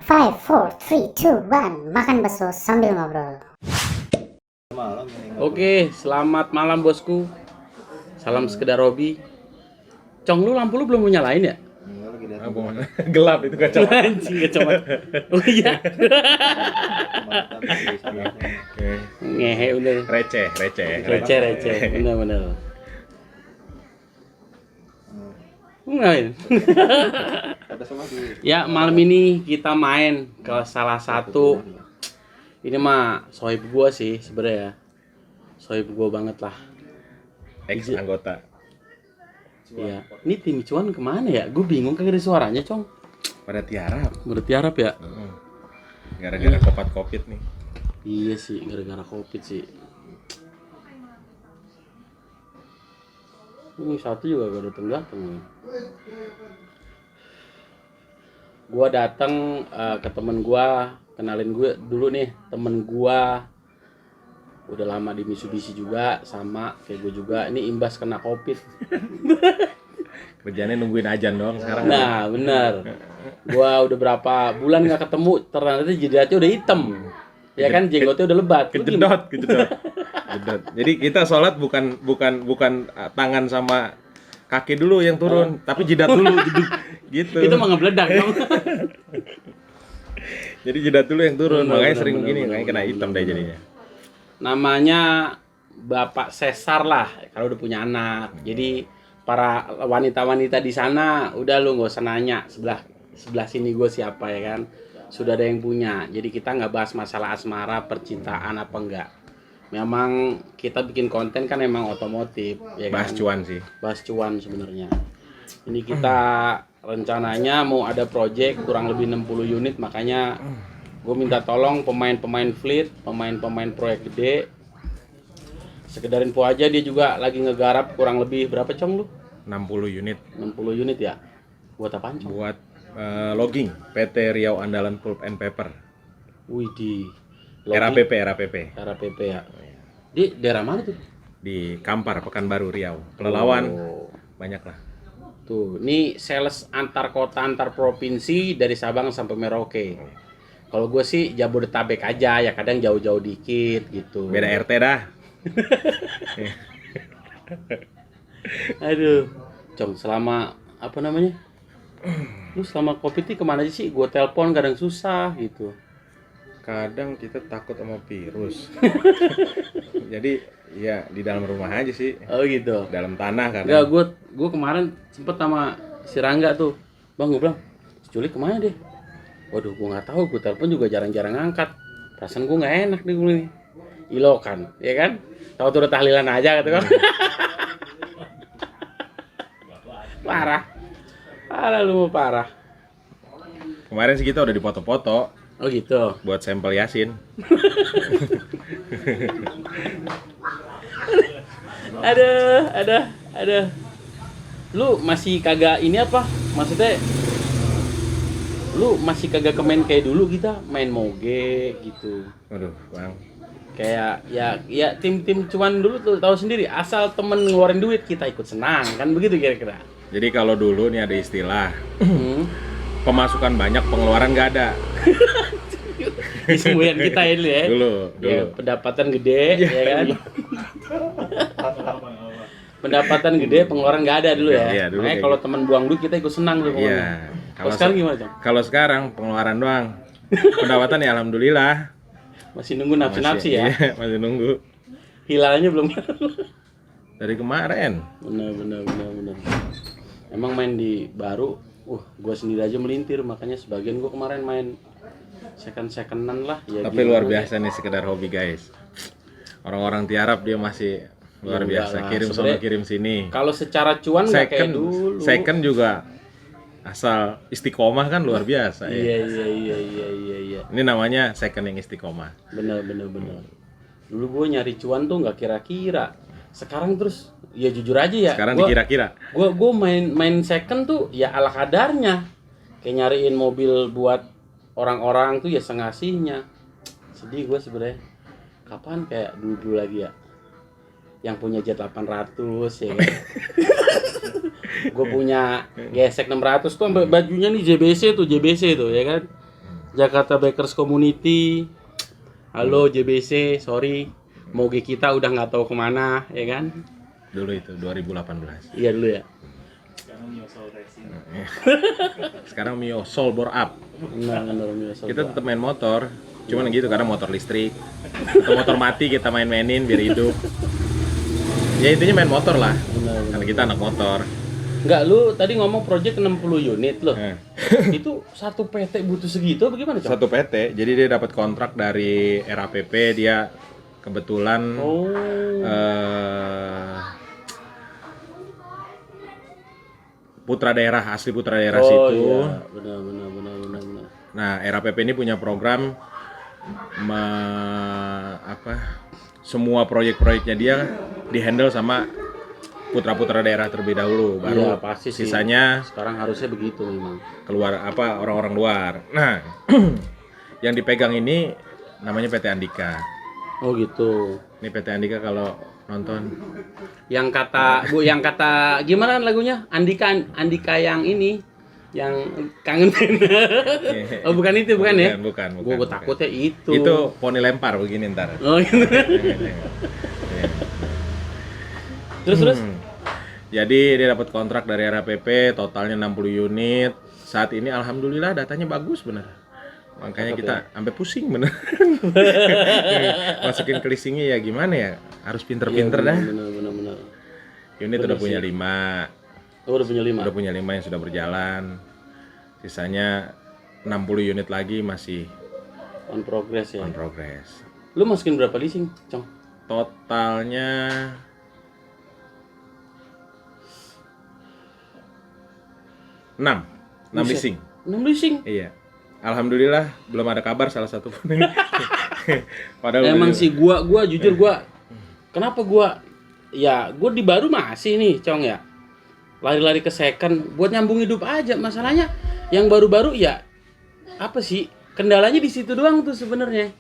5, 4, 3, 2, 1. Makan bakso sambil ngobrol. Oke, selamat malam bosku. Salam sekedar hobi. Cong, lu lampu lu belum mau nyalain ya? Gelap itu kacamata. Anjing kacamata. Oh iya. Ngehe udah. Receh. Benar. Ngapain? Ya, malam ini kita main ke salah satu. Ini mah sohib gua sih sebenarnya. Sohib gua banget lah. Ex anggota. Iya. Ini tim cuan kemana ya? Gue bingung kagak ada suaranya, Cong. Pada tiarap. Berarti Arab ya? Gara-gara covid nih. Iya sih, gara-gara covid sih. Ini satu juga gak dateng. Gua datang ke temen gua, kenalin gue dulu nih, temen gua udah lama di Mitsubishi juga, sama kayak gue juga. Ini imbas kena covid. Kerjanya nungguin ajan doang sekarang. Nah, bener. Gua udah berapa bulan nggak ketemu, ternyata jidatnya udah hitam. Ya kan, jenggotnya udah lebat. Kejedot. Jadi kita sholat bukan tangan sama kaki dulu yang turun, tapi jidat dulu gitu. Itu mah ngebledak dong. Jadi jidat dulu yang turun, makanya sering bener, gini, makanya kena hitam deh jadinya. Namanya Bapak Sesar lah, kalau udah punya anak. Jadi para wanita-wanita di sana, udah lu nggak usah nanya sebelah sini gue siapa ya kan. Sudah ada yang punya. Jadi kita nggak bahas masalah asmara, percintaan apa enggak. Memang kita bikin konten kan emang otomotif, ya kan. Bahas cuan sih. Bahas cuan sebenarnya. Ini kita rencananya mau ada project kurang lebih 60 unit, makanya gue minta tolong pemain-pemain fleet, pemain-pemain proyek gede. Sekedar info aja, dia juga lagi ngegarap kurang lebih berapa, Cong, lu? 60 unit 60 unit ya? Buat apaan, Cong? buat logging PT Riau Andalan Pulp and Paper. Wih, di RAPP RAPP ya. Di daerah mana tuh? di Kampar, Pekanbaru, Riau. Pelelawan Oh. banyak lah. Tuh, ini sales antar kota, antar provinsi dari Sabang sampai Merauke. Kalau gue sih Jabodetabek aja, ya kadang jauh-jauh dikit gitu. Beda RT dah. Aduh, Cong, selama apa namanya? Lu selama covid ini kemana aja sih? Gue telepon kadang susah gitu. Kadang kita takut sama virus. Jadi ya di dalam rumah aja sih. Oh gitu. Dalam tanah kan. Enggak, gue kemarin sempet sama si Rangga tuh. Bang, gue bilang, si Culik kemana deh? Waduh, gue nggak tahu. Gue telepon juga jarang-jarang ngangkat. Perasaan gue nggak enak nih gue nih. Ilokan, ya kan? Tahu tuh udah tahlilan aja gitu kan. Parah lu mau parah. Kemarin sih kita udah dipoto-foto Oh gitu. buat sampel Yasin. Ada. Lu masih kagak ini apa? Maksudnya lu masih kagak main kayak dulu kita main moge gitu. Waduh, Bang. Kayak ya tim cuan dulu tuh tahu sendiri, asal temen ngeluarin duit kita ikut senang kan, begitu kira-kira. Jadi kalau dulu nih ada istilah pemasukan banyak, pengeluaran nggak ada. Kesembuhan kita ini ya. Dulu. Ya, pendapatan gede ya kan. Pendapatan gede, pengeluaran nggak ada dulu ya. Iya, dulu Makanya kayak kalau gitu. temen buang duit kita ikut senang tuh. Iya. Kalau sekarang gimana, Cong? Kalau sekarang pengeluaran doang. Pendapatan ya alhamdulillah. Masih nunggu nafsi ya. Iya, masih nunggu. Hilalnya belum. Dari kemarin. Benar. Emang main di baru, gue sendiri aja melintir, makanya sebagian gue kemarin main secondan lah. Ya Tapi luar biasa nih, sekedar hobi guys. Orang-orang tiarap dia masih luar Ya, biasa. enggak lah. Kirim sono Sebenarnya kirim sini. Kalau secara cuan nggak kayak dulu. Second juga asal istiqomah kan luar biasa ya. Iya. Ini namanya second yang istiqomah. Bener. Dulu gue nyari cuan tuh nggak kira-kira. Sekarang terus, ya jujur aja ya. Sekarang dikira-kira. Gue main second tuh ya ala kadarnya. Kayak nyariin mobil buat orang-orang tuh ya sengasihnya. Sedih gue sebenarnya. Kapan kayak dulu lagi ya? Yang punya Jet 800 ya kan. Gue punya gesek 600 tuh sampai bajunya nih JBC tuh ya kan. Jakarta Bikers Community. Halo JBC, sorry. Moge kita udah nggak tahu kemana, ya kan? Dulu itu 2018. Iya dulu ya. Sekarang Mio Soul Bore Up. Nah, Kita tetap main motor, cuman gitu karena motor listrik. Atau motor mati kita main-mainin biar hidup. Ya intinya main motor lah. Karena kita anak motor. Enggak, lu tadi ngomong project 60 unit loh. Eh. Itu satu PT butuh segitu bagaimana, Cok? Satu PT, jadi dia dapat kontrak dari RAPP, dia kebetulan Oh. Putra daerah, asli putra daerah Oh situ. iya, benar. Nah, RAPP ini punya program semua proyek-proyeknya dia dihandle sama putra-putra daerah terlebih dahulu, baru Iya, pasti sih. sisanya Sekarang harusnya begitu memang. keluar orang-orang luar. Nah, yang dipegang ini namanya PT Andika. Oh gitu. Ini PT Andika kalau nonton. Yang kata gimana lagunya? Andika yang ini yang kangen. Oh bukan itu bukan ya? Bukan. Gue takutnya itu. Itu poni lempar begini ntar. Oh gitu. Terus. Jadi dia dapat kontrak dari RAPP totalnya 60 unit. Saat ini alhamdulillah datanya bagus bener. Makanya kita sampai pusing bener. Masukin ke leasingnya ya gimana ya? Harus pinter-pinter dah. Bener. Unit udah punya 5. Oh, udah punya 5. Udah punya 5 yang sudah berjalan. Sisanya 60 unit lagi masih On progress ya. on progress. Lu masukin berapa leasing, Cong? Totalnya 6 leasing. 6 leasing. Iya. Alhamdulillah belum ada kabar salah satu pun. Padahal Emang sih gua jujur kenapa gua di baru masih nih, Cong ya. Lari-lari ke second buat nyambung hidup aja. Masalahnya yang baru-baru ya apa sih? Kendalanya di situ doang tuh sebenarnya.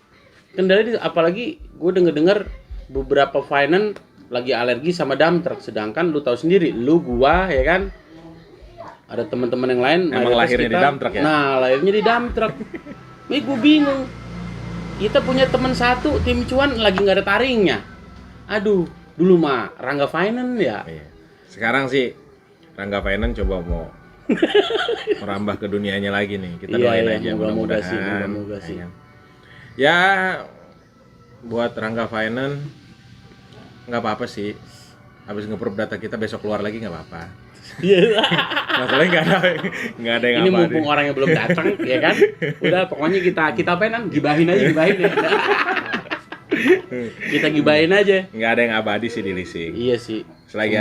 Kendalanya apalagi gue denger beberapa finance lagi alergi sama dump truck, sedangkan lu tahu sendiri, gua ya kan. Ada teman-teman yang lain emang lahirnya di dump truck ya? Nah, lahirnya di dump truck. Nih gue bingung. Kita punya teman satu tim cuan lagi nggak ada taringnya. Aduh, dulu mah Rangga Finance ya. Iya. Sekarang sih Rangga Finance coba mau merambah ke dunianya lagi nih. Kita doain aja mudah-mudahan. Moga sih. Ya buat Rangga Finance nggak apa-apa sih. Habis nge-proof data kita besok keluar lagi nggak apa-apa. Iya. Masalahnya nggak ada yang Ini abadi. mumpung orangnya belum datang, ya kan? Udah pokoknya kita apain kan? Gibahin ya. Kita gibahin aja. Nggak ada yang abadi sih di leasing. Iya sih. Selagi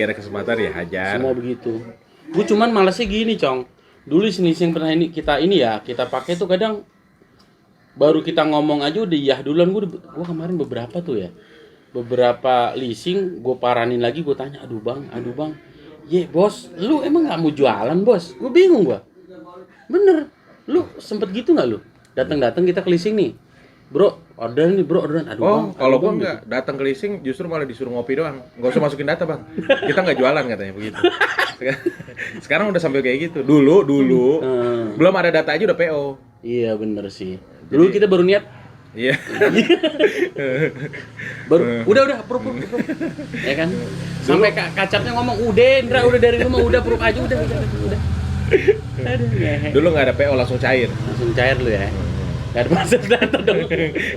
ada kesempatan ya hajar. Semua begitu. Gue cuman malesnya gini, Cong. Dulu leasing pernah kita pakai tuh kadang baru kita ngomong aja udah iya duluan. Gue kemarin beberapa tuh ya. Beberapa leasing gue paranin lagi, gue tanya, aduh bang, bos, lu emang nggak mau jualan bos? Gue bingung gue. Bener, lu sempet gitu nggak lu? Datang kita ke leasing nih, bro, orderan. Aduh bang, kalau gua nggak datang ke leasing, justru malah disuruh ngopi doang. Nggak usah masukin data bang. Kita nggak jualan katanya begitu. Sekarang udah sampai kayak gitu. Dulu belum ada data aja udah PO. Iya bener sih. Dulu kita baru niat. Iya. udah proof. Ya kan? Sampai kacapnya ngomong, udah Indra, udah dari rumah udah proof aja udah. Aduh, ngehe. Dulu nggak ada PO langsung cair. Langsung cair lu ya. Gak ada proses data dong.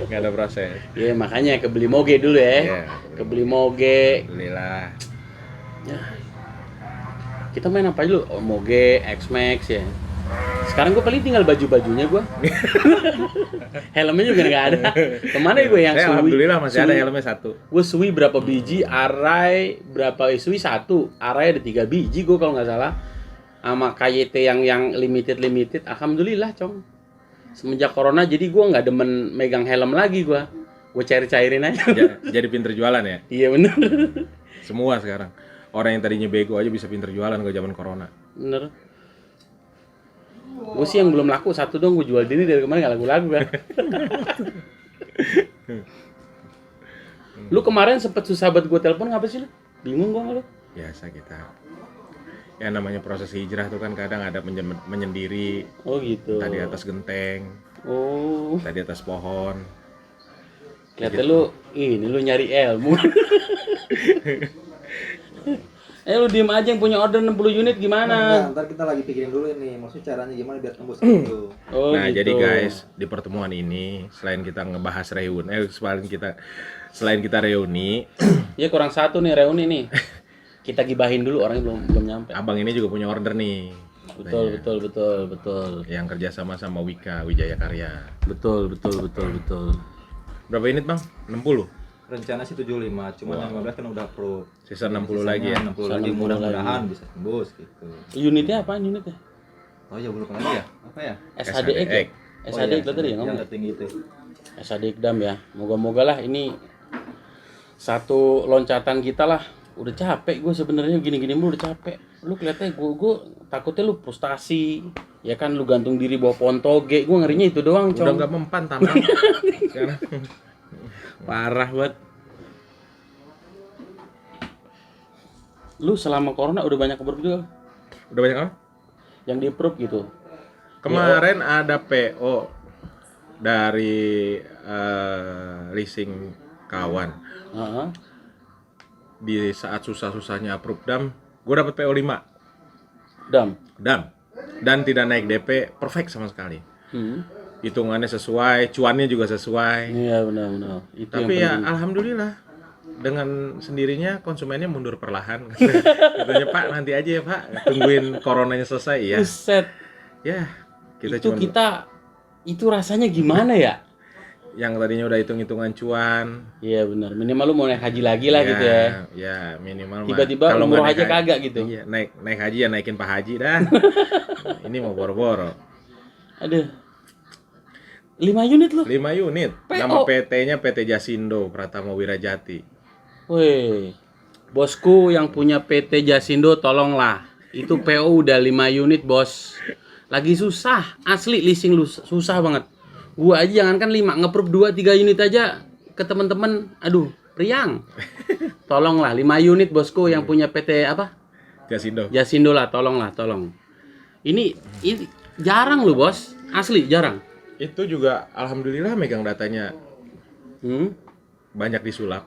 Nggak ada proses. Iya makanya kebeli moge dulu ya. Iya. Kebeli moge. Alhamdulillah. Ya. Kita main apa aja lu? Oh, moge, X-Max ya. Sekarang gue paling tinggal baju-bajunya gue. Helmnya juga nggak ada. Kemana gue yang Saya Sui? alhamdulillah masih ada helmnya 1. Gue Sui berapa biji, Arai berapa, Sui 1, Arai ada 3 biji gue kalau nggak salah. Sama KYT yang limited. Alhamdulillah, Cong. Semenjak corona jadi gue nggak demen megang helm lagi gue cairin aja. Jadi pinter jualan ya. Iya bener. Semua sekarang. Orang yang tadinya bego aja bisa pinter jualan ke zaman corona. Bener. Gue sih yang belum laku 1 dong, gue jual diri dari kemarin nggak laku kan. Lu kemarin sempet susah buat gue telepon ngapa sih lu? Bingung gue nggak lu? Biasa kita. Ya namanya proses hijrah tuh kan kadang ada menyendiri, Oh gitu. tadi atas genteng, Oh, tadi atas pohon. keliatan lu ini lu nyari ilmu. Lu diem aja, yang punya order 60 unit gimana? Ntar kita lagi pikirin dulu ini, maksudnya caranya gimana biar tembus gitu. Oh Nah, gitu. jadi guys, di pertemuan ini selain kita ngebahas selain kita reuni, Ya kurang satu nih reuni nih. Kita gibahin dulu, orangnya belum nyampe. abang ini juga punya order nih. Betul, betul, betul, betul. Yang kerja sama Wika Wijaya Karya. Betul, betul, betul, betul. Berapa unit bang? 60? Rencana sih 75, cuman yang 15 kan udah pro. Sisa 60 lagi ya? 60 Sisa lagi, 60 mudah-mudahan lagi. bisa tembus gitu. Unitnya apaan unitnya? Oh iya, belum lagi ya? Apa ya? SHDX ya? SHDX tadi ya ngomong. Yang tinggi itu. SHDX dam ya. Moga-moga lah ini satu loncatan kita lah. Udah capek gue sebenarnya gini-gini mulu, udah capek. Lu kelihatannya gue takutnya lu frustasi. Ya kan lu gantung diri bawah pohon toge. Gue ngerinya itu doang, Udah Cong. nggak mempan tampang. Sekarang. Parah banget. Lu selama corona udah banyak approve juga Udah banyak apa? yang di approve gitu. Kemarin ada PO dari leasing kawan. Heeh. Di saat susah-susahnya approve dam, gue dapet PO 5 Dam. dan tidak naik DP, perfect sama sekali. Hmm. Hitungannya sesuai, cuannya juga sesuai. Iya benar-benar. Itu Tapi ya yang penting. alhamdulillah dengan sendirinya konsumennya mundur perlahan. Katanya Pak nanti aja ya Pak, tungguin coronanya selesai ya. Buset. Ya kita Itu cuma itu rasanya gimana ya? yang tadinya udah hitung-hitungan cuan. Iya benar. Minimal lu mau naik haji lagi lah gitu ya. Ya minimal mah. Tiba-tiba Kalau umroh nggak aja naik kagak gitu. Iya, naik haji ya naikin Pak Haji dah. Ini mau boro-boro. Aduh. 5 unit lu. 5 unit. PO. Nama PT-nya PT Jasindo Pratama Wirajati. Woi. Bosku yang punya PT Jasindo tolonglah. Itu PO udah 5 unit, Bos. Lagi susah, asli leasing lu susah banget. Gua aja jangankan 5, nge-approve 2-3 unit aja ke teman-teman. Aduh, priang. Tolonglah 5 unit bosku yang punya PT apa? Jasindo. Jasindo lah, tolong. Ini jarang lu, Bos. Asli jarang. Itu juga alhamdulillah megang datanya banyak disulap.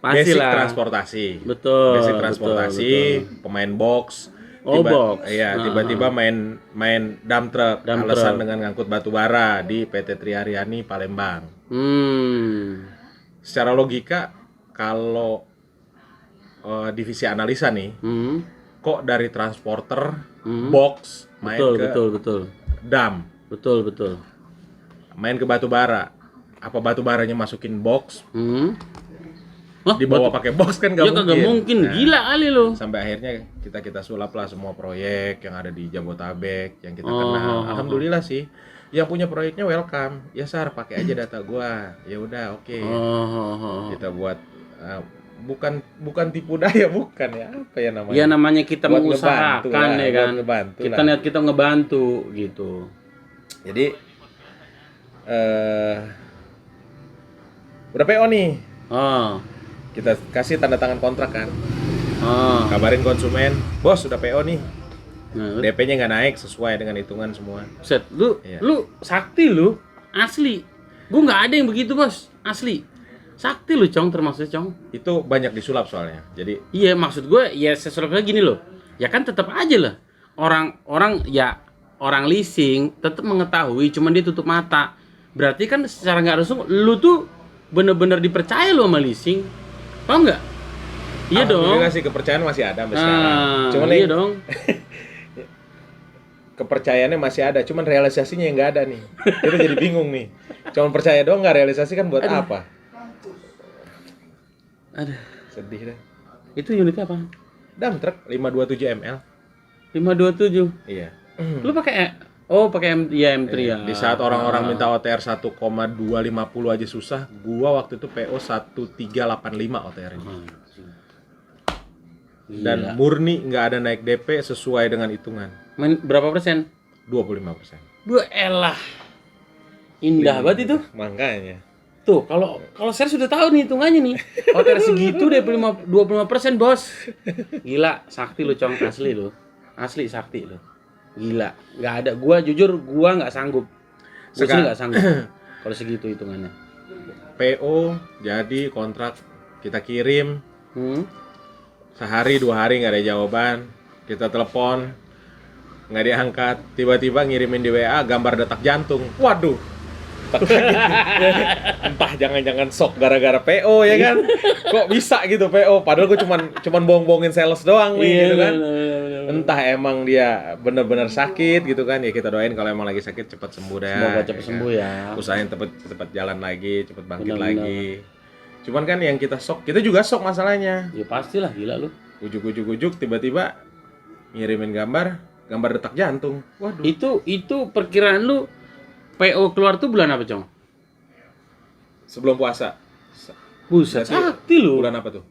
Basic Pastilah. transportasi. Betul. Basic transportasi, betul. pemain box. Oh, box. Iya, tiba-tiba main dump truck, Dump alasan truck. dengan ngangkut batu bara di PT Triaryani Palembang. Secara logika kalau divisi analisa nih, kok dari transporter box main ke Betul. dump, Betul. main ke batu bara. Apa batu baranya masukin box, Hah, dibawa pakai box kan ya nggak kagak mungkin. Nah, Gila kali lu. sampai akhirnya kita sulap lah semua proyek yang ada di Jabotabek yang kita kenal. Alhamdulillah sih, yang punya proyeknya welcome. Ya Sar, pakai aja data gua. Ya udah, oke. Kita buat bukan tipu daya, bukan ya, apa ya namanya? Ya namanya kita Buat mengusahakan ngebantu lah, ya buat kan. ngebantu Kita lah. niat kita ngebantu gitu. Jadi udah PO nih. Oh. Kita kasih tanda tangan kontrak kan. Oh. Kabarin konsumen, bos sudah PO nih. Nah, DP-nya nggak naik sesuai dengan hitungan semua. set, lu Iya. lu sakti lu, asli. Gua nggak ada yang begitu, Bos. Asli. Sakti lu, Cong, termasuk Cong. Itu banyak disulap soalnya. Jadi Iya, maksud gue ya sesuatu gini loh. Ya kan tetap aja lah. Orang leasing tetap mengetahui, cuman dia tutup mata. Berarti kan secara nggak langsung lu tuh bener-bener dipercaya lo sama leasing. Paham nggak? Iya dong. alhamdulillah sih kepercayaan masih ada sampai sekarang. Cuman iya yang dong. kepercayaannya masih ada, cuman realisasinya yang nggak ada nih. Kita jadi bingung nih. Cuman percaya doang nggak realisasi kan buat apa? Aduh, Sedih deh. itu unitnya apa? Dump truck 527 ml. 527. Iya. Pakai M3 ya. Di saat orang-orang minta OTR 1,250 aja susah, gua waktu itu PO 1385 OTR-nya. Dan murni nggak ada naik DP sesuai dengan hitungan. Berapa persen? 25%. Bu elah. Indah banget itu. Makanya. Tuh, kalau saya sudah tahu nih hitungannya nih. OTR segitu deh 25% bos. Gila, sakti lu Cong, asli lu. Asli sakti lu. Gila, nggak ada. Gua jujur nggak sanggup. Gua sih nggak sanggup kalau segitu hitungannya. PO jadi kontrak kita kirim, sehari 2 hari nggak ada jawaban, kita telepon nggak diangkat, tiba-tiba ngirimin di WA gambar detak jantung. Waduh, entah jangan-jangan shock gara-gara PO ya kan? Kok bisa gitu PO? Padahal gue cuman bohong-bohongin sales doang nih gitu kan? Entah emang dia bener-bener sakit gitu kan? Ya kita doain kalau emang lagi sakit cepat sembuh dah. Semoga cepat ya sembuh kan? ya. Usahain cepat jalan lagi, cepat bangkit Benar-benar. lagi. Cuman kan yang kita shock, kita juga shock masalahnya. Ya pastilah, gila lu. Ujuk-ujuk tiba-tiba ngirimin gambar detak jantung. Waduh. Itu perkiraan lu PO keluar tuh bulan apa, Cong? Sebelum puasa. Buset, Berarti sakti lu. Bulan apa tuh?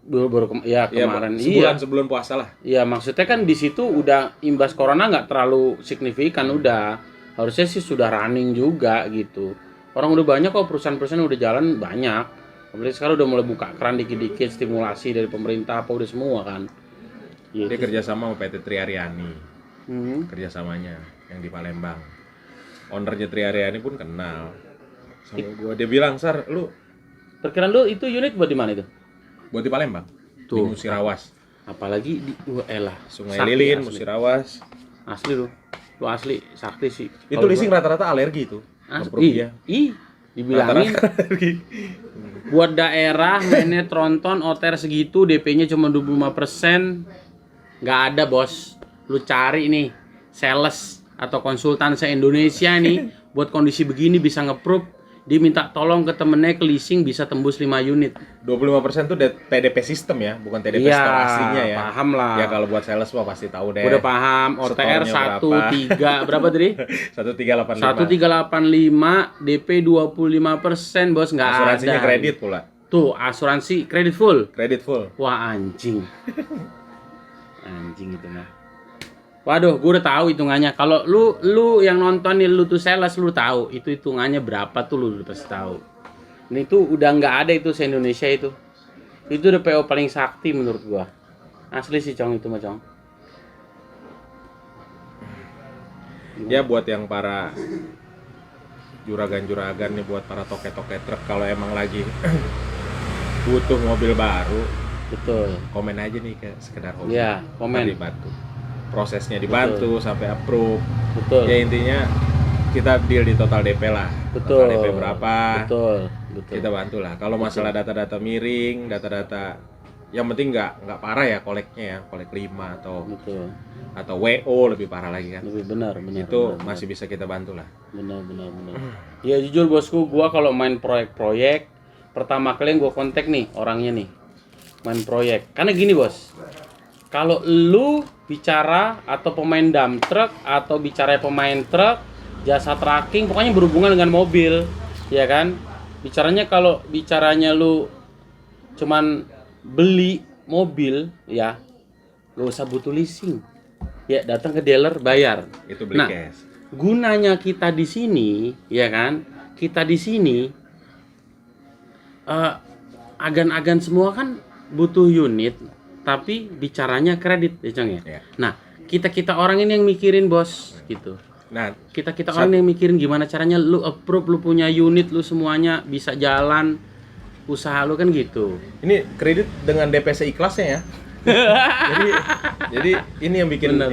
Baru Ya, kemarin. sebulan sebelum puasa lah. Iya, maksudnya kan di situ udah imbas corona nggak terlalu signifikan, udah. Harusnya sih sudah running juga gitu. Orang udah banyak kok, perusahaan-perusahaan udah jalan banyak. Apalagi sekarang udah mulai buka keran dikit-dikit, stimulasi dari pemerintah apa udah semua kan. Gitu. Dia kerjasama sama PT Triaryani. Hmm. Kerjasamanya yang di Palembang. Ownernya Triaryani pun kenal sama gua. Dia bilang, "Sar, lu Perkiraan lu itu unit buat di mana itu? buat di Palembang." Tuh. Di Musirawas. Apalagi di elah. Sungai Sakti Lilin, asli. Musirawas. Asli lu. Lu asli sakti sih. Itu Kalau leasing gua- rata-rata alergi itu. Asli. Dibilangin Rata-rata alergi. buat daerah mainnya tronton OTR segitu DP-nya cuma 25%. Nggak ada, Bos. Lu cari nih sales atau konsultan se-Indonesia nih buat kondisi begini bisa nge-proof, dia minta tolong ke temennya ke leasing bisa tembus 5 unit. 25% tuh TDP sistem ya, bukan TDP Iya, store aslinya ya. paham lah. Ya kalau buat sales mah pasti tahu deh. Udah paham, OTR Setornya 13 berapa tadi? 1385. 1385 DP 25%, Bos, nggak ada. Asuransinya kredit pula. Tuh, asuransi kredit full. Kredit full. Wah, anjing. Anjing itu mah. Waduh, gue udah tahu hitungannya. Kalau lu yang nonton nih, lu tuh sales, lu tahu itu hitungannya berapa tuh, lu udah pasti tahu. Ini tuh udah nggak ada itu se-Indonesia itu. Itu udah PO paling sakti menurut gua. Asli sih, Cong, itu mah, Cong. Ya buat yang para juragan-juragan nih, buat para toke-toke truk, kalau emang lagi butuh mobil baru, Betul. komen aja nih ke sekedar hobi. Ya, Ntar komen. dibantu. Prosesnya dibantu sampai approve. Betul. Ya intinya kita deal di total DP lah. Betul. Total DP berapa? Betul. Betul. Kita bantu lah. Kalau masalah data-data miring, data-data yang penting nggak parah ya koleknya ya, kolek 5 Betul. atau WO lebih parah lagi kan. Lebih benar. Itu benar. masih bisa kita bantu lah. Benar. Ya jujur bosku, gua kalau main proyek-proyek pertama kali yang gua kontak nih orangnya nih main proyek. Karena gini, Bos. Kalau lu bicara atau pemain dump truck atau bicara pemain truk, jasa tracking, pokoknya berhubungan dengan mobil, ya kan? Kalau bicaranya lu cuman beli mobil, ya gak usah butuh leasing. Ya datang ke dealer bayar. Itu beli Nah, cash. gunanya kita di sini, ya kan? Kita di sini agan-agan semua kan butuh unit, tapi bicaranya kredit, ya Cong ya. Ya. Nah, kita orang ini yang mikirin, Bos, gitu. Nah, Kita orang yang mikirin gimana caranya lu approve, lu punya unit, lu semuanya bisa jalan, usaha lu kan gitu. ini kredit dengan DP seikhlasnya ya. jadi ini yang bikin Bener.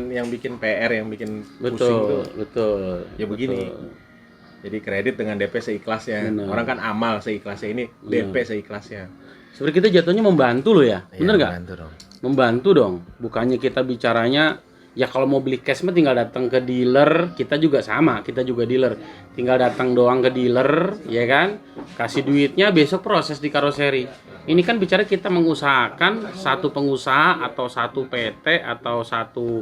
yang bikin PR, yang bikin pusing tuh. Betul. Ya begini. Betul. Jadi kredit dengan DP seikhlasnya. Bener. Orang kan amal seikhlasnya, ini DP seikhlasnya. Sebenarnya kita jatuhnya membantu lo ya, bener nggak? Bantu dong. Membantu dong. Bukannya kita bicaranya ya kalau mau beli cash mah tinggal datang ke dealer, kita juga sama, kita juga dealer. Tinggal datang doang ke dealer, ya kan? Kasih duitnya, besok proses di karoseri. Ini kan bicara kita mengusahakan satu pengusaha atau satu PT atau satu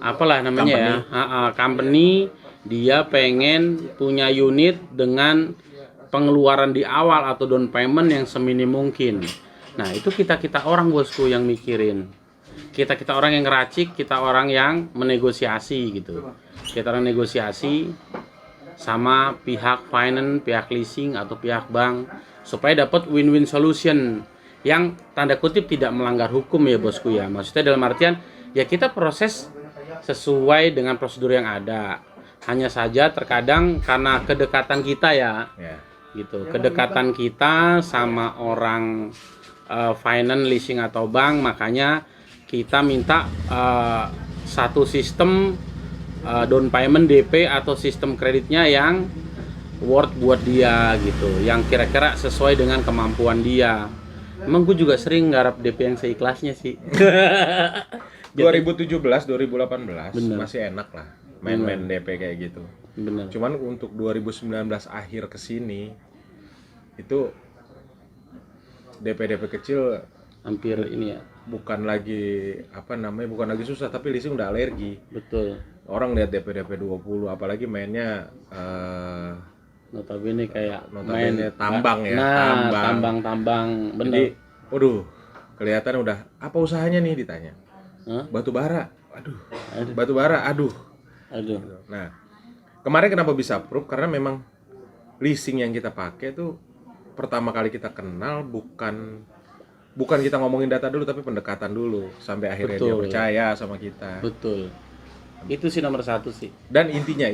apalah namanya company, dia pengen punya unit dengan pengeluaran di awal atau down payment yang seminim mungkin. Nah, itu kita orang bosku yang mikirin. Kita orang yang ngeracik, kita orang yang menegosiasi gitu. Kita orang negosiasi sama pihak finance, pihak leasing atau pihak bank supaya dapat win-win solution yang tanda kutip tidak melanggar hukum ya bosku ya. Maksudnya dalam artian ya kita proses sesuai dengan prosedur yang ada. Hanya saja terkadang karena kedekatan kita ya, gitu. Kedekatan kita sama orang finance, leasing atau bank, makanya kita minta satu sistem down payment DP atau sistem kreditnya yang worth buat dia gitu, yang kira-kira sesuai dengan kemampuan dia. Emang gue juga sering ngarap DP yang seikhlasnya sih. 2017, 2018 Bener. masih enak lah main-main DP kayak gitu. Bener. Cuman untuk 2019 akhir ke sini itu DP kecil Hampir ini ya. bukan lagi bukan lagi susah, tapi leasing udah alergi. Betul. Orang lihat DP 20, apalagi mainnya Notabene kayak notabene tambang ya, nah, tambang. tambang Jadi, bener. waduh, kelihatan udah apa usahanya nih ditanya. Hah? Batu bara, aduh. Aduh. Batu bara, aduh. Aduh. Nah, kemarin kenapa bisa approve? Karena memang leasing yang kita pakai tuh pertama kali kita kenal bukan kita ngomongin data dulu, tapi pendekatan dulu sampai akhirnya dia Betul. percaya sama kita. Betul. Itu sih nomor satu sih. Dan intinya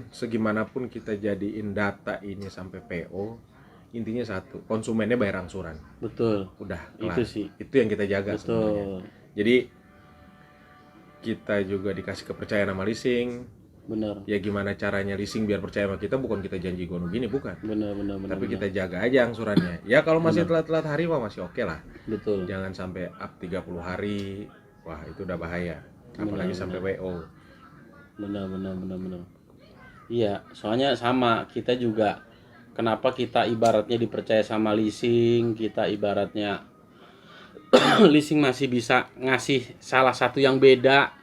segimanapun kita jadiin data ini sampai PO, intinya satu, konsumennya bayar angsuran. Betul. Udah kelar. Itu sih. Itu yang kita jaga sebenarnya. Betul. Jadi kita juga dikasih kepercayaan sama leasing. Bener. Ya gimana caranya leasing biar percaya sama kita, bukan kita janji gono gini, bukan. Bener. Tapi kita jaga aja angsurannya. Ya kalau masih telat-telat hari mah masih oke lah. Betul. Jangan sampai up 30 hari. Wah, itu udah bahaya. Apalagi sampai WO. Benar. Iya, soalnya sama kita juga. Kenapa kita ibaratnya dipercaya sama leasing, kita ibaratnya leasing masih bisa ngasih salah satu yang beda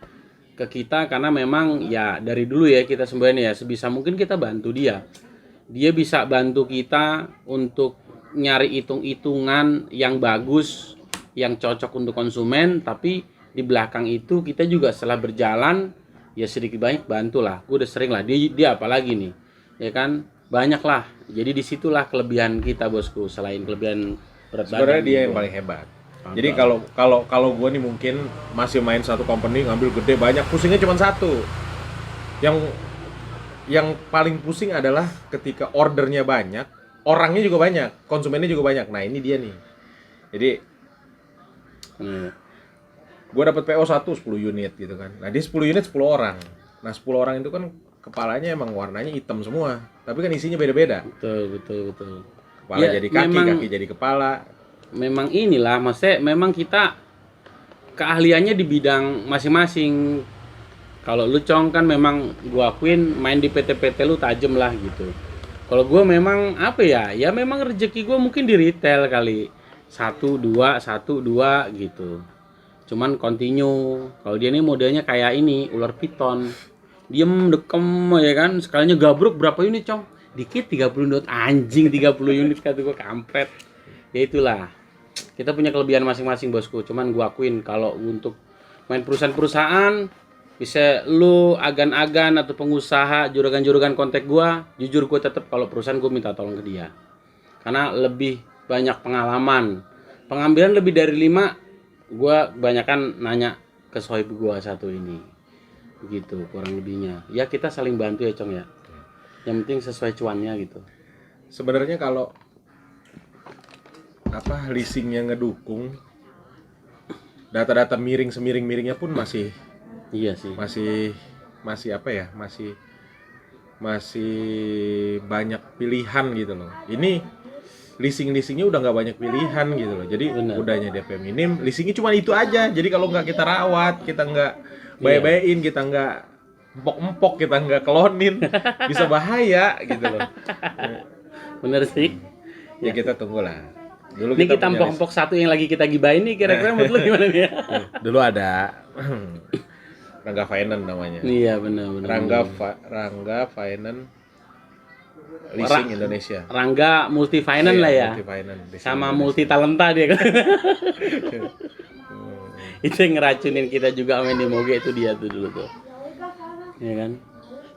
ke kita, karena memang ya dari dulu ya kita sebenarnya ya sebisa mungkin kita bantu dia. Dia bisa bantu kita untuk nyari hitung-hitungan yang bagus, yang cocok untuk konsumen, tapi di belakang itu kita juga setelah berjalan ya sedikit banyak bantulah. Gue udah sering lah, dia apalagi nih ya kan, banyak lah. Jadi disitulah kelebihan kita bosku, selain kelebihan berat badan. Sebenarnya dia gitu. yang paling hebat. Jadi kalau gue nih mungkin masih main satu company, ngambil gede banyak, pusingnya cuma satu. Yang paling pusing adalah ketika ordernya banyak, orangnya juga banyak, konsumennya juga banyak. Nah ini dia nih. Jadi gue dapat PO 10 unit gitu kan. Nah dia 10 unit 10 orang. Nah 10 orang itu kan kepalanya emang warnanya hitam semua, tapi kan isinya beda-beda. Betul. Kepala Ya, jadi kaki, memang- kaki jadi kepala. Memang inilah, maksudnya memang kita keahliannya di bidang masing-masing. Kalau lu Cong kan memang gua akuin main di PT-PT lu tajem lah gitu. Kalau gua memang apa ya memang rezeki gua mungkin di retail kali. 1 2 gitu. Cuman continue. Kalau dia nih modelnya kayak ini, ular piton. Diem dekem ya kan, sekalinya gabruk berapa unit Cong? Dikit 30 unit, anjing 30 unit kata gua, kampret. Ya itulah. Kita punya kelebihan masing-masing bosku. Cuman gua akuin kalau untuk main perusahaan-perusahaan, bisa lu agan-agan atau pengusaha juragan-juragan kontak gua, jujur gua tetap kalau perusahaan gua minta tolong ke dia. Karena lebih banyak pengalaman. Pengambilan lebih dari 5, gua kebanyakan nanya ke sohib gua satu ini. Begitu kurang lebihnya. Ya kita saling bantu ya Cong ya. Yang penting sesuai cuannya gitu. Sebenarnya kalau leasingnya ngedukung, data-data miring semiring-miringnya pun masih Iya sih. masih banyak pilihan gitu loh. Ini leasingnya udah nggak banyak pilihan gitu loh. Jadi Benar. udahnya DP minim, leasingnya cuma itu aja. Jadi kalau nggak kita rawat, kita nggak baik-baikin, kita nggak empok-empok, kita nggak klonin, bisa bahaya gitu loh. Bener sih. Ya kita tunggulah. Dulu Ini kita punya empok-empok satu yang lagi kita gibain nih, kira-kira menurut lu gimana nih ya? dulu ada Rangga Finance namanya. Iya benar. Rangga Finance Leasing Indonesia. Rangga multi finance lah ya. Multi Finance Leasing Sama Indonesia. multi talenta dia kan. Itu yang ngeracunin kita juga main di Moge itu dia tuh dulu tuh. Iya kan?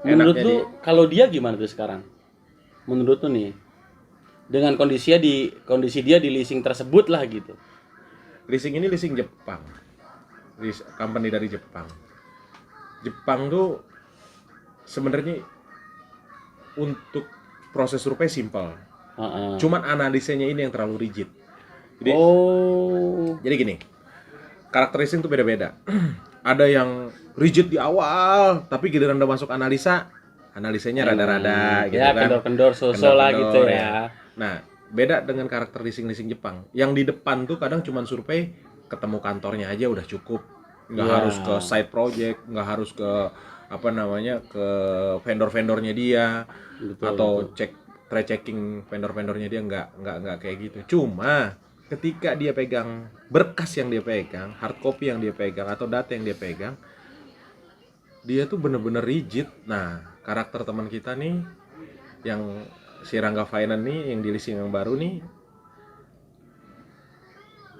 Menurut Enaknya lu kalau dia gimana tuh sekarang? Menurut lu nih, dengan kondisi dia di leasing tersebut lah gitu. leasing ini leasing Jepang. Company dari Jepang. Jepang tuh sebenarnya untuk proses survei simpel. Cuman analisanya ini yang terlalu rigid. Jadi gini, karakteristik tuh beda-beda. Ada yang rigid di awal, tapi giliran udah masuk analisanya rada-rada gitu ya, kan. kendor-kendor sosok lah gitu ya. Nah, beda dengan karakter leasing Jepang. Yang di depan tuh kadang cuman survei ketemu kantornya aja udah cukup. Nggak harus ke side project, nggak harus ke ke vendor-vendornya dia. Atau checking vendor-vendornya dia nggak kayak gitu. Cuma ketika dia pegang berkas yang dia pegang, hard copy yang dia pegang atau data yang dia pegang, dia tuh bener-bener rigid. Nah, karakter teman kita nih yang si Rangga Finance nih yang di leasing yang baru nih,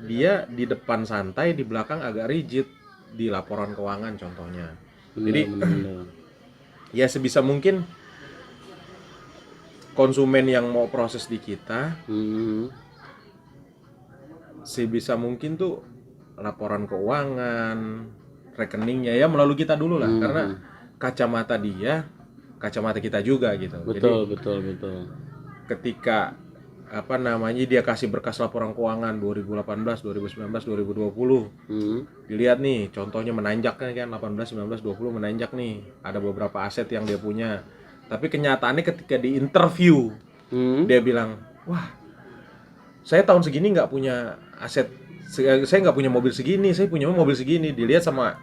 dia di depan santai, di belakang agak rigid di laporan keuangan contohnya. Jadi ya sebisa mungkin konsumen yang mau proses di kita sebisa mungkin tuh laporan keuangan, rekeningnya ya melalui kita dulu lah, karena kacamata kita juga gitu. Betul. Ketika dia kasih berkas laporan keuangan 2018, 2019, 2020. Dilihat nih, contohnya menanjak kan 18, 19, 20 menanjak nih. Ada beberapa aset yang dia punya. Tapi kenyataannya ketika di interview, dia bilang, "Wah, saya tahun segini nggak punya aset, saya nggak punya mobil segini, saya punya mobil segini." Dilihat sama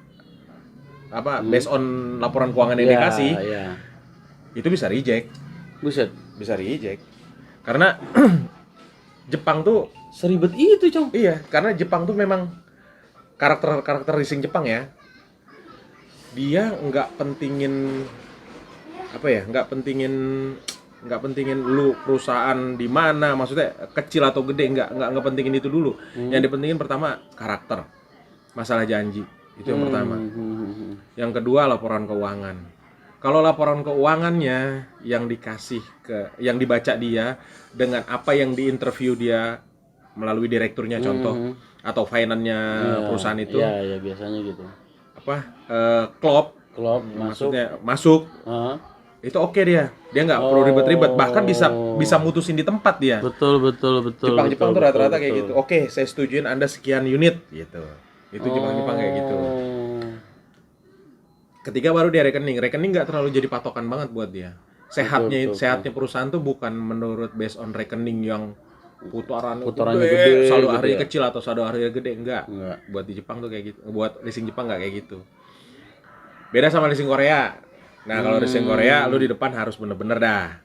based on laporan keuangan yang dikasih, itu bisa reject. Bisa reject. Karena Jepang tuh seribet itu, Cong. Iya, karena Jepang tuh memang karakter leasing Jepang ya. Dia nggak pentingin nggak pentingin lu perusahaan di mana, maksudnya kecil atau gede, nggak pentingin itu dulu. Yang dipentingin pertama karakter, masalah janji, itu yang pertama. Yang kedua laporan keuangan. Kalau laporan keuangannya yang yang dibaca dia dengan apa yang diinterview dia melalui direkturnya contoh atau finance-nya perusahaan itu. Iya, biasanya gitu. Klop maksudnya masuk. Itu oke dia nggak perlu ribet-ribet, bahkan bisa mutusin di tempat dia. Betul. Jepang tuh rata-rata kayak gitu. Oke, saya setujuin Anda sekian unit gitu. Itu Jepang kayak gitu. Ketika baru dia rekening nggak terlalu jadi patokan banget buat dia. Sehatnya perusahaan tuh bukan menurut based on rekening yang putarannya gede, saldo harinya kecil atau saldo harinya gede, enggak. Buat di Jepang tuh kayak gitu. Buat leasing Jepang nggak kayak gitu. Beda sama leasing Korea. Nah, kalau leasing Korea lu di depan harus bener-bener dah.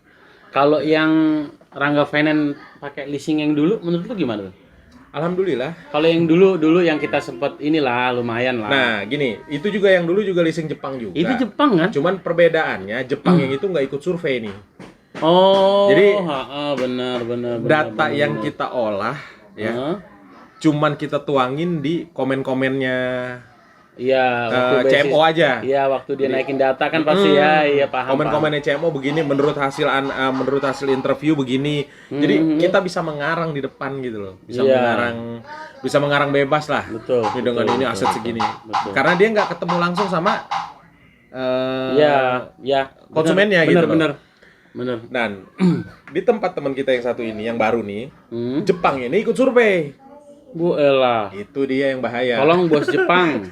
Kalau yang Rangga Finance pakai leasing yang dulu menurut lu gimana tuh? Alhamdulillah. Kalau yang dulu yang kita sempat inilah lumayan lah. Nah, gini, itu juga yang dulu juga leasing Jepang juga. Itu Jepang kan? Cuman perbedaannya Jepang yang itu nggak ikut survei nih. Jadi benar. Data yang kita olah ya. Cuman kita tuangin di komen-komennya. Iya, CMO aja. Iya, waktu dia naikin data kan pasti iya paham. Komen-komennya CMO begini menurut hasil interview begini. Jadi kita bisa mengarang di depan gitu loh. Bisa mengarang bebas lah. Betul. Dengan ini aset segini. Betul. Karena dia nggak ketemu langsung sama konsumennya gitu loh. Bener. Dan di tempat teman kita yang satu ini yang baru nih, Jepang ini ikut survei. Bu elah. Itu dia yang bahaya. Tolong bos Jepang.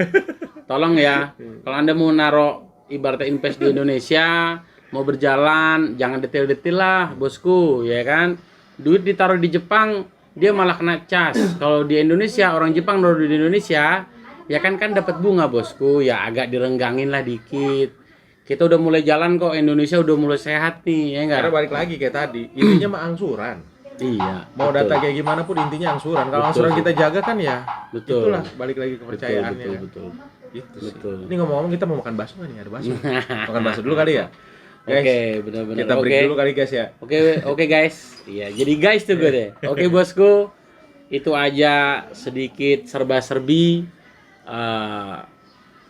Tolong ya. Kalau Anda mau naruh ibaratnya invest di Indonesia, mau berjalan, jangan detail-detail lah, bosku, ya kan? Duit ditaruh di Jepang, dia malah kena cas. Kalau di Indonesia, orang Jepang naruh di Indonesia, ya kan dapat bunga, bosku. Ya agak direnggangin lah dikit. Kita udah mulai jalan kok, Indonesia udah mulai sehat nih, ya enggak? Karena balik lagi kayak tadi, intinya mah angsuran. Iya. Mau data kayak gimana pun intinya angsuran. Kalau angsuran kita jaga kan ya. Betul. Itulah balik lagi kepercayaannya. Betul. Gitu betul. Ini ngomong-ngomong kita mau makan bakso nih, ada bakso. Makan bakso dulu kali ya. Oke, benar-benar. Kita break dulu kali guys ya. Oke guys. Iya, jadi guys tuh gue deh. Oke bosku. Itu aja sedikit serba-serbi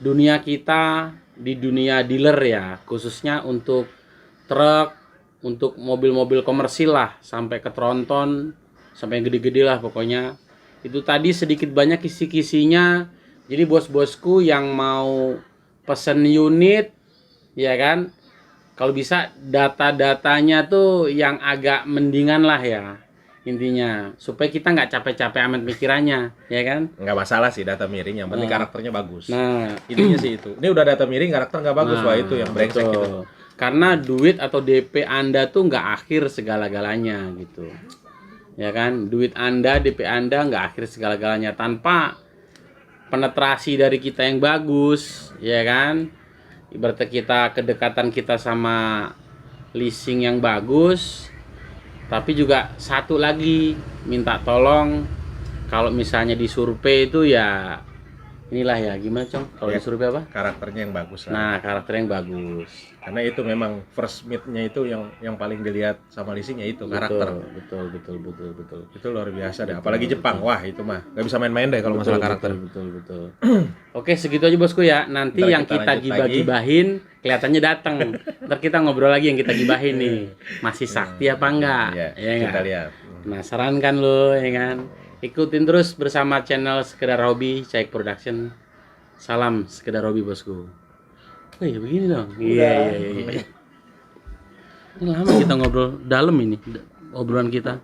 dunia kita di dunia dealer ya, khususnya untuk truk, untuk mobil-mobil komersil lah, sampai ke tronton, sampai yang gede-gede lah pokoknya. Itu tadi sedikit banyak kisi-kisinya. Jadi bos-bosku yang mau pesen unit, ya kan, kalau bisa data-datanya tuh yang agak mendingan lah ya, intinya supaya kita nggak capek-capek amat pikirannya, ya kan. Nggak masalah sih data miring, yang penting Nah. karakternya bagus. Nah, Intinya sih itu. Ini udah data miring, karakter nggak bagus, wah itu yang brengsek betul. gitu. Karena duit atau DP Anda tuh nggak akhir segala-galanya gitu, ya kan. Duit Anda, DP Anda nggak akhir segala-galanya tanpa penetrasi dari kita yang bagus, ya kan. Ibaratnya kita kedekatan kita sama leasing yang bagus. Tapi juga satu lagi, minta tolong kalau misalnya di survei itu ya inilah ya, gimana Cong? Kalau Ya. di survei apa? Karakternya yang bagus lah. Nah, karakter yang bagus. Karena itu memang first meet-nya itu yang paling dilihat sama leasing ya itu karakter. Betul. Itu luar biasa deh. Apalagi Jepang, wah itu mah nggak bisa main-main deh kalau masalah karakter. Betul. Oke, segitu aja bosku ya. Nanti Ntar yang kita kita lanjut gibah-gibahin kelihatannya datang. Ntar kita ngobrol lagi yang kita gibahin nih. Masih sakti apa enggak? Iya, Ya kita enggak? lihat. Penasaran kan lo, ya kan? Ikutin terus bersama channel Sekedar Hobi Caik Production. Salam Sekedar Hobi bosku. Oh iya begini dong. Iya. Ini lama kita ngobrol dalam ini obrolan kita.